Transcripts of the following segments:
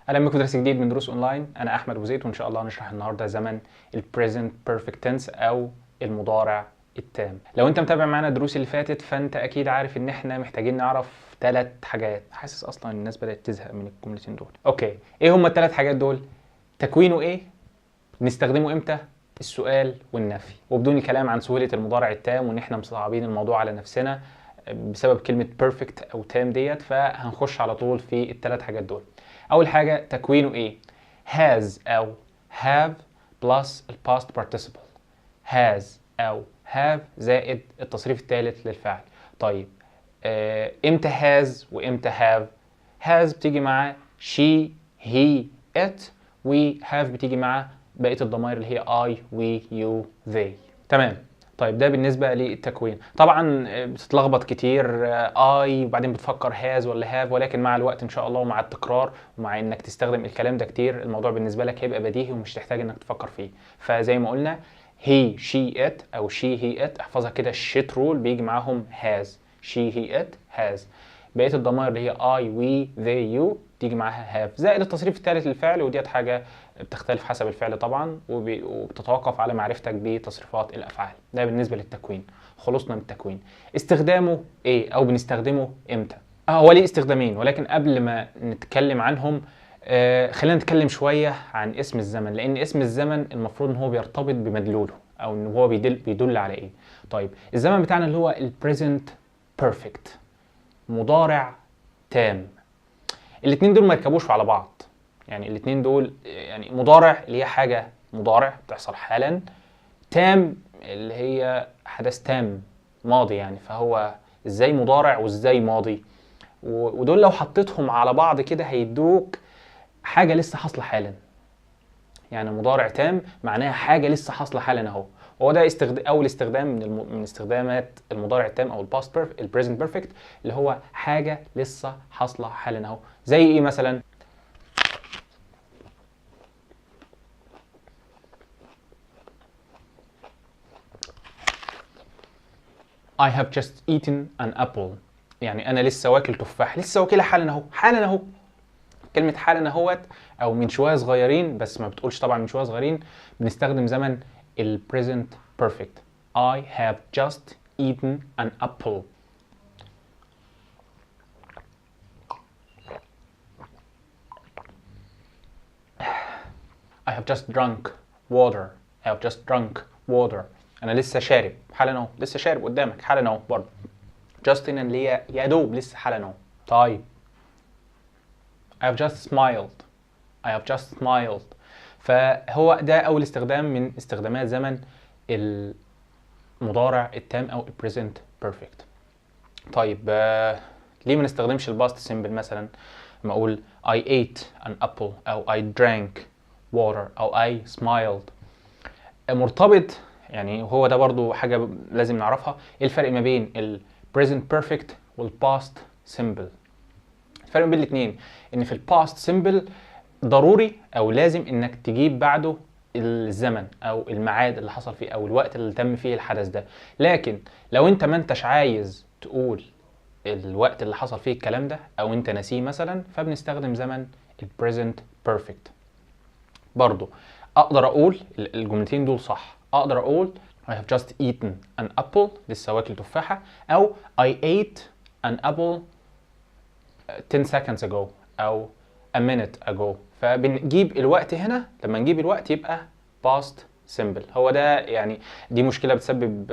اهلا بكم في درس جديد من دروس اونلاين. انا احمد ابو زيد، وان شاء الله هنشرح النهارده زمن البريزنت بيرفكت تنس او المضارع التام. لو انت متابع معانا الدروس اللي فاتت فانت اكيد عارف ان احنا محتاجين نعرف 3 حاجات. حاسس اصلا الناس بدات تزهق من الجملتين دول. اوكي، ايه هم ال3 حاجات دول؟ تكوينه ايه؟ بنستخدمه امتى؟ السؤال والنفي. وبدون الكلام عن سهوله المضارع التام وان احنا مصعبين الموضوع على نفسنا بسبب كلمه بيرفكت او تام ديت، فهنخش على طول في ال3 حاجات دول. اول حاجه تكوينه ايه؟ has او have plus ال past participle. has او have زائد التصريف الثالث للفعل. طيب امتى has وامتى have؟ has بتيجي مع she he it، و have بتيجي مع بقيه الضمائر اللي هي I we you they. تمام. طيب ده بالنسبه للتكوين. طبعا بتتلخبط كتير اي وبعدين بتفكر هاز ولا هاف، ولكن مع الوقت ان شاء الله ومع التكرار ومع انك تستخدم الكلام ده كتير الموضوع بالنسبه لك هيبقى بديهي ومش تحتاج انك تفكر فيه. فزي ما قلنا هي شي ات او شي هي ات، احفظها كده. الشيت رول بيجي معاهم هاز، شي هي ات هاز. بقيه الضمائر اللي هي اي وي ذي يو تيجي معاها هاف زائد التصريف الثالث للفعل، وديت حاجه بتختلف حسب الفعل طبعا وبتتوقف على معرفتك بتصريفات الافعال. ده بالنسبه للتكوين. خلصنا من التكوين. استخدامه ايه او بنستخدمه امتى؟ هو ليه استخدامين، ولكن قبل ما نتكلم عنهم خلينا نتكلم شويه عن اسم الزمن، لان اسم الزمن المفروض ان هو بيرتبط بمدلوله او ان هو بيدل على ايه. طيب الزمن بتاعنا اللي هو البريزنت بيرفكت، مضارع تام. الاثنين دول ما يركبوش على بعض. يعني الاثنين دول يعني مضارع اللي هي حاجه مضارع بتحصل حالا، تام اللي هي حدث تام ماضي يعني. فهو ازاي مضارع وازاي ماضي؟ ودول لو حطيتهم على بعض كده هيدوك حاجه لسه حاصله حالا. يعني مضارع تام معناها حاجه لسه حاصله حالا اهو. هو ده اول استخدام من استخدامات المضارع التام او البريزنت بيرفكت، اللي هو حاجه لسه حاصله حالا اهو. زي ايه مثلا؟ I have just eaten an apple. يعني انا لسه واكل تفاح، لسه واكلها حالا اهو، حالا اهو. كلمه حالا اهوت او من شويه صغيرين، بس ما بتقولش طبعا من شويه صغيرين، بنستخدم زمن البريزنت بيرفكت. I have just eaten an apple. I have just drunk water. I have just drunk water. انا لسه شارب حالا اهو، لسه شارب قدامك حالا اهو برضه. just هنا اللي هي يا دوب لسه حالا اهو. طيب I have just smiled. I have just smiled. فهو ده اول استخدام من استخدامات زمن المضارع التام او البريزنت بيرفكت. طيب ليه ما نستخدمش الباست سيمبل مثلا؟ لما اقول I ate an apple او I drank water او I smiled. مرتبط يعني، هو ده برضو حاجة لازم نعرفها. ايه الفرق ما بين البريزنت بيرفكت والباست سيمبل؟ الفرق بين الاثنين ان في الباست سيمبل ضروري او لازم انك تجيب بعده الزمن او الميعاد اللي حصل فيه او الوقت اللي تم فيه الحدث ده. لكن لو انت ما انتش عايز تقول الوقت اللي حصل فيه الكلام ده او انت ناسيه مثلا، فبنستخدم زمن البريزنت بيرفكت. برضو اقدر اقول الجملتين دول صح. اقدر اقول I have just eaten an apple، لسه واكل تفاحة، او I ate an apple 10 seconds ago او a minute ago. فبنجيب الوقت هنا، لما نجيب الوقت يبقى past simple. هو ده يعني دي مشكلة بتسبب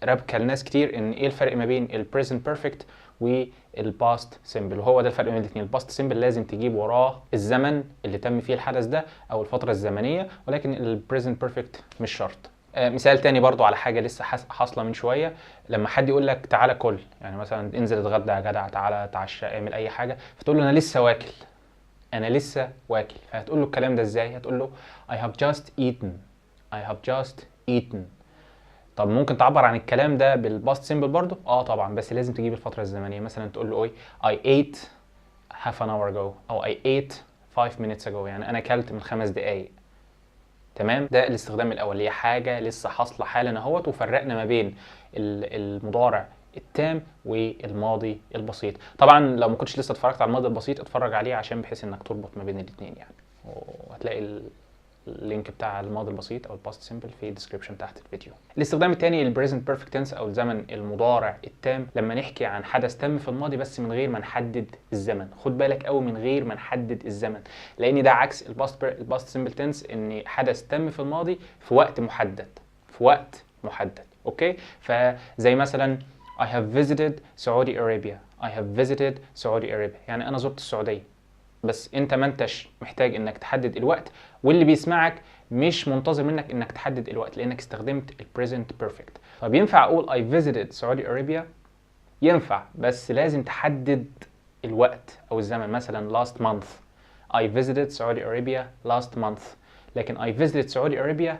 ربكة لناس كتير، ان ايه الفرق ما بين ال present perfect والباست سيمبل. وهو ده الفرق بين الاثنين. الباست سيمبل لازم تجيب وراه الزمن اللي تم فيه الحدث ده او الفترة الزمنية، ولكن البريزنت بيرفكت مش شرط. مثال تاني برضو على حاجة لسه حاصلة من شوية. لما حد يقول لك تعالى كل، يعني مثلا انزل اتغدى يا جدع، تعالى اتعشى، اعمل اي حاجة، فتقول له انا لسه واكل، انا لسه واكل. فهتقول له الكلام ده ازاي؟ هتقول له I have just eaten. I have just eaten. طب ممكن تعبر عن الكلام ده بالباست سيمبل برضو؟ طبعا، بس لازم تجيب الفترة الزمنية. مثلا تقول له ايه I ate half an hour ago او I ate 5 minutes ago، يعني انا اكلت من 5 دقايق. تمام. ده الاستخدام الاول، هي حاجه لسه حاصله حالا اهوت. وفرقنا ما بين المضارع التام والماضي البسيط. طبعا لو ما كنتش لسه اتفرجت على الماضي البسيط اتفرج عليه عشان بحيث انك تربط ما بين الاثنين يعني، وهتلاقي اللينك بتاع الماضي البسيط او الباست سيمبل في الديسكربشن تحت الفيديو. الاستخدام الثاني البريزنت بيرفكت تنس او الزمن المضارع التام، لما نحكي عن حدث تم في الماضي بس من غير ما نحدد الزمن. خد بالك قوي من غير ما نحدد الزمن، لان ده عكس الباست سيمبل تنس، ان حدث تم في الماضي في وقت محدد، في وقت محدد. اوكي، فزي مثلا I have visited Saudi Arabia. I have visited Saudi Arabia يعني انا زرت السعوديه، بس انت ما انتش محتاج انك تحدد الوقت، واللي بيسمعك مش منتظر منك انك تحدد الوقت لانك استخدمت البريزنت بيرفكت. طب ينفع اقول I visited Saudi Arabia؟ ينفع، بس لازم تحدد الوقت او الزمن. مثلا last month I visited Saudi Arabia last month، لكن I visited Saudi Arabia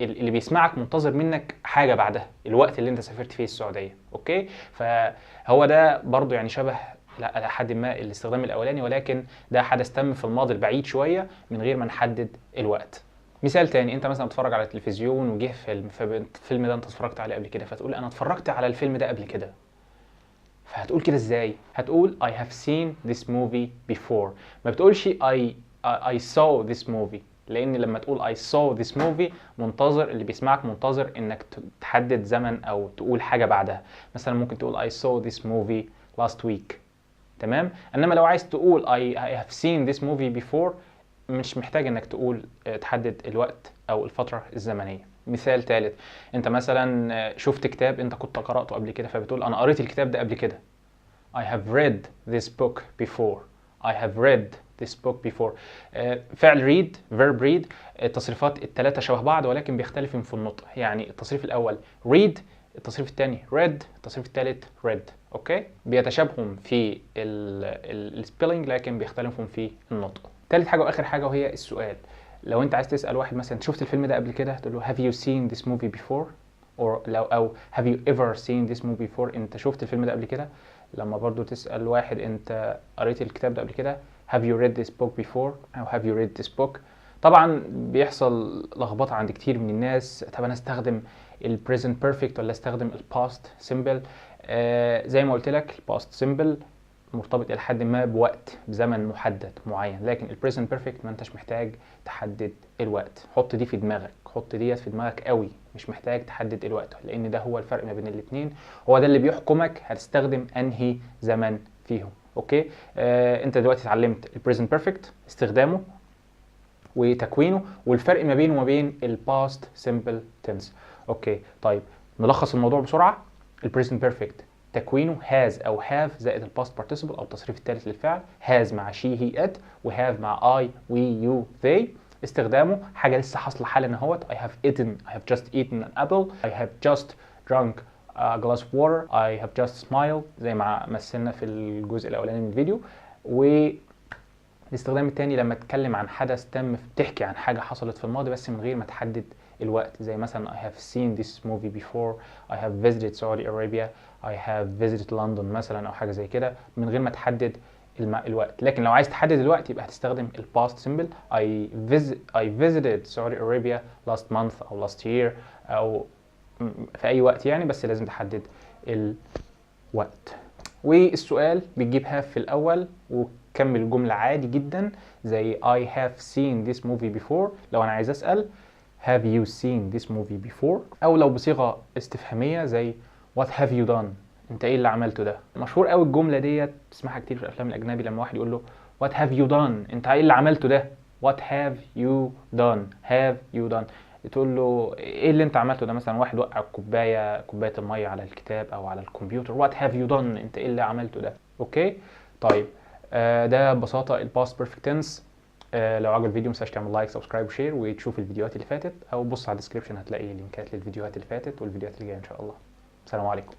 اللي بيسمعك منتظر منك حاجه بعدها، الوقت اللي انت سافرت فيه السعوديه. اوكي، فهو ده برضو يعني شبه لحد ما الاستخدام الاولاني، ولكن ده حدث تم في الماضي البعيد شويه من غير ما نحدد الوقت. مثال تاني، انت مثلا بتتفرج على التلفزيون وجه فيلم، فالفيلم ده انت اتفرجت عليه قبل كده، فتقول انا اتفرجت على الفيلم ده قبل كده. فهتقول كده ازاي؟ هتقول I have seen this movie before، ما بتقولش I saw this movie، لان لما تقول I saw this movie منتظر، اللي بيسمعك منتظر انك تحدد زمن او تقول حاجه بعدها. مثلا ممكن تقول I saw this movie last week، تمام؟ انما لو عايز تقول I have seen this movie before مش محتاج انك تقول تحدد الوقت او الفتره الزمنيه. مثال ثالث، انت مثلا شفت كتاب انت كنت قراته قبل كده، فبتقول انا قريت الكتاب ده قبل كده. I have read this book before. I have read this book before. فعل read verb read التصريفات الثلاثه شبه بعض ولكن بيختلفوا في النطق. يعني التصريف الاول read، التصريف الثاني read، التصريف الثالث read. اوكي، بيتشابهوا في السبيلنج لكن بيختلفوا في النطق. ثالث حاجه واخر حاجه وهي السؤال. لو انت عايز تسال واحد مثلا شفت الفيلم ده قبل كده، تقول له have you seen this movie before، او have you ever seen this movie before، انت شفت الفيلم ده قبل كده. لما برضو تسال واحد انت قريت الكتاب ده قبل كده، have you read this book before او have you read this book. طبعا بيحصل لخبطه عند كتير من الناس، طب انا استخدم البريزنت بيرفكت ولا استخدم الباست سيمبل؟ زي ما قلت لك الباست سيمبل مرتبط الى حد ما بوقت، بزمن محدد معين، لكن البريزنت بيرفكت ما انتش محتاج تحدد الوقت. حط دي في دماغك، حط ديت في دماغك قوي، مش محتاج تحدد الوقت، لان ده هو الفرق ما بين الاثنين، هو ده اللي بيحكمك هتستخدم انهي زمن فيهم. اوكي، انت دلوقتي اتعلمت البريزنت بيرفكت، استخدامه وتكوينه، والفرق ما بينه وما بين الباست سيمبل تنس. اوكي، طيب نلخص الموضوع بسرعه. البريزنت بيرفكت تكوينه has او have زائد الباست participle او التصريف الثالث للفعل، has مع she he it، وhave مع I we you they. استخدامه حاجه لسه حاصله حالا اهوت، I have eaten، I have just eaten an apple، I have just drunk a glass of water، I have just smiled زي ما مثلنا في الجزء الاولاني من الفيديو. والاستخدام الثاني لما تتكلم عن حدث تم، بتحكي عن حاجه حصلت في الماضي بس من غير ما تحدد الوقت، زي مثلا I have seen this movie before، I have visited Saudi Arabia، I have visited London مثلا، او حاجه زي كده من غير ما تحدد الوقت. لكن لو عايز تحدد الوقت يبقى هتستخدم الباست سيمبل، I visited Saudi Arabia last month او last year او في اي وقت يعني، بس لازم تحدد الوقت. والسؤال بتجيب have في الاول وكمل الجمله عادي جدا زي I have seen this movie before لو انا عايز اسال have you seen this movie before، او لو بصيغه استفهاميه زي what have you done، انت ايه اللي عملته ده. مشهور قوي الجمله ديت، تسمعها كتير في الافلام الاجنبي لما واحد يقول له what have you done، انت ايه اللي عملته ده. what have you done، have you done، تقول له ايه اللي انت عملته ده. مثلا واحد وقع كوبايه الميه على الكتاب او على الكمبيوتر، what have you done، انت ايه اللي عملته ده. اوكي، طيب ده ببساطه الباست بيرفكت تنس. لو عجب الفيديو متنساش تعمل لايك سبسكرايب وشير، وتشوف الفيديوهات اللي فاتت، او بص على الديسكربشن هتلاقي لينكات للفيديوهات اللي فاتت والفيديوهات اللي جايه ان شاء الله. السلام عليكم.